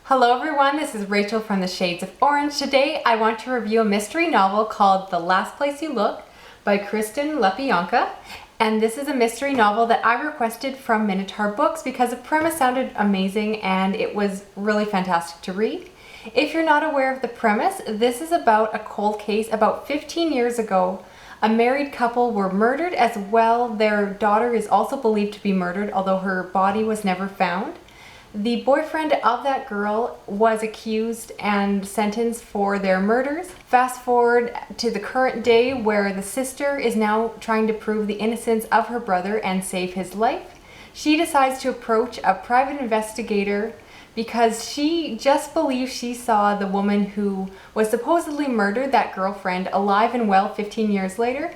Hello everyone, this is Rachel from the Shades of Orange. Today I want to review a mystery novel called The Last Place You Look by Kristen Lepionka. And this is a mystery novel that I requested from Minotaur Books because the premise sounded amazing and it was really fantastic to read. If you're not aware of the premise, this is about a cold case about 15 years ago. A married couple were murdered as well. Their daughter is also believed to be murdered, although her body was never found. The boyfriend of that girl was accused and sentenced for their murders. Fast forward to the current day where the sister is now trying to prove the innocence of her brother and save his life. She decides to approach a private investigator because she just believes she saw the woman who was supposedly murdered, that girlfriend, alive and well 15 years later.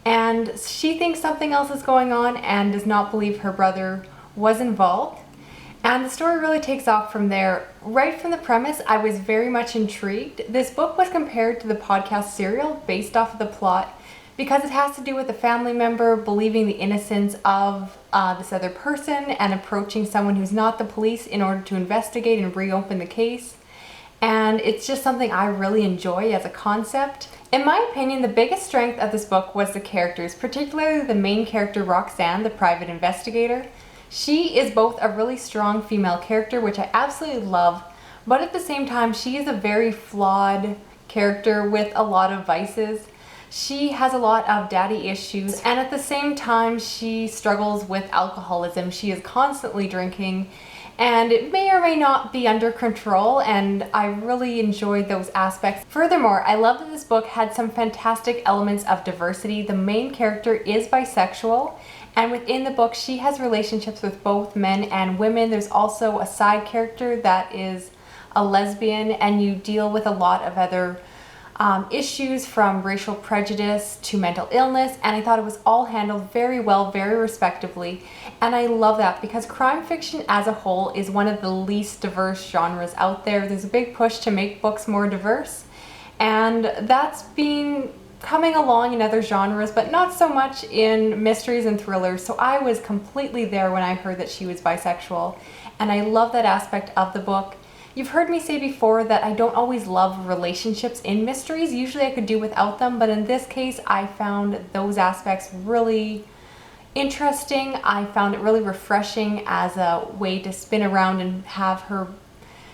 And she thinks something else is going on and does not believe her brother was involved. And the story really takes off from there. Right from the premise, I was very much intrigued. This book was compared to the podcast Serial based off of the plot because it has to do with a family member believing the innocence of this other person and approaching someone who's not the police in order to investigate and reopen the case. And it's just something I really enjoy as a concept. In my opinion, the biggest strength of this book was the characters, particularly the main character Roxanne, the private investigator. She is both a really strong female character, which I absolutely love, but at the same time, she is a very flawed character with a lot of vices. She has a lot of daddy issues, and at the same time, she struggles with alcoholism. She is constantly drinking, and it may or may not be under control, and I really enjoyed those aspects. Furthermore, I love that this book had some fantastic elements of diversity. The main character is bisexual, and within the book, she has relationships with both men and women. There's also a side character that is a lesbian, and you deal with a lot of other issues from racial prejudice to mental illness, and I thought it was all handled very well, very respectively. And I love that because crime fiction as a whole is one of the least diverse genres out there. There's a big push to make books more diverse, and that's been coming along in other genres, but not so much in mysteries and thrillers. So I was completely there when I heard that she was bisexual, and I love that aspect of the book. You've heard me say before that I don't always love relationships in mysteries. Usually I could do without them, but in this case I found those aspects really interesting. I found it really refreshing as a way to spin around and have her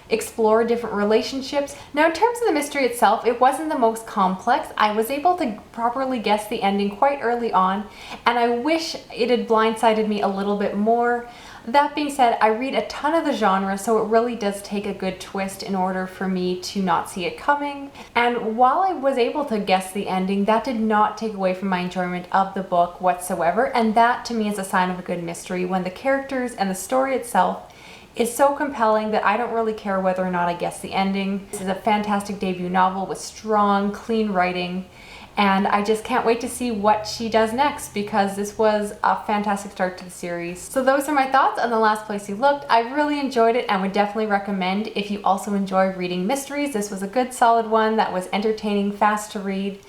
explore different relationships. Now, in terms of the mystery itself, it wasn't the most complex. I was able to properly guess the ending quite early on, and I wish it had blindsided me a little bit more. That being said, I read a ton of the genre, so it really does take a good twist in order for me to not see it coming. And while I was able to guess the ending, that did not take away from my enjoyment of the book whatsoever, and that to me is a sign of a good mystery, when the characters and the story itself is so compelling that I don't really care whether or not I guess the ending. This is a fantastic debut novel with strong, clean writing, and I just can't wait to see what she does next because this was a fantastic start to the series. So those are my thoughts on The Last Place You Looked. I really enjoyed it and would definitely recommend if you also enjoy reading mysteries. This was a good solid one that was entertaining, fast to read,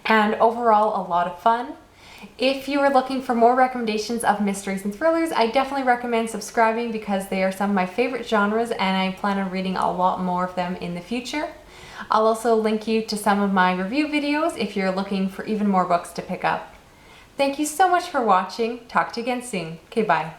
and overall a lot of fun. If you are looking for more recommendations of mysteries and thrillers, I definitely recommend subscribing because they are some of my favorite genres and I plan on reading a lot more of them in the future. I'll also link you to some of my review videos if you're looking for even more books to pick up. Thank you so much for watching. Talk to you again soon. Okay, bye.